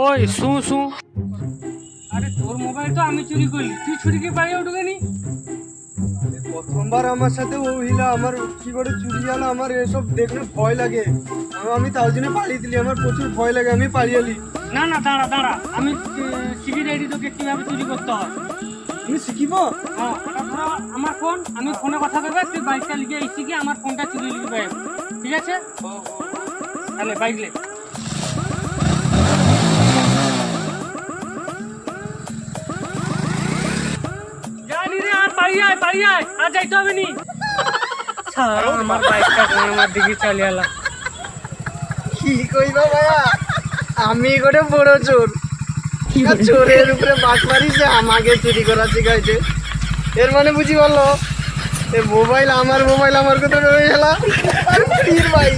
ওই শু আরে তোর মোবাইল তো আমি চুরি করি, তুই চুরি কি পাই উঠুকেনি? প্রথমবার আমার সাথে ও হিলা আমার কি করে চুরি গেল, আমার এসব দেখলে ভয় লাগে। আমি তার জন্য পালিয়ে দিলি, আমার প্রচুর ভয় লাগে, আমি পালিয়ে এলি। না না দাঁড়া দাঁড়া, আমি শিখিয়ে রেডি তোকে কিভাবে চুরি করতে হয়। তুমি শিখিব? হ্যাঁ, এটা ধরো আমার ফোন, আমি ফোনে কথা বলবো, তুই বাইকটা লিখে এসে কি আমার ফোনটা চুরি লিখবে, ঠিক আছে? তাহলে বাইক লে। জানি রে, আর পারি আয়, আর যাইতে হবে নি। আমার বাইকটা আমার দিকে চলে এলা। কি কইবা ভাইয়া, আমি করে বড় চোর, চোরের উপরে বাট মারিছে, আমাকে চুরি করা শিখাইছে। এর মানে বুঝি বললো মোবাইল আমার কথা রয়ে গেল। আর ভাই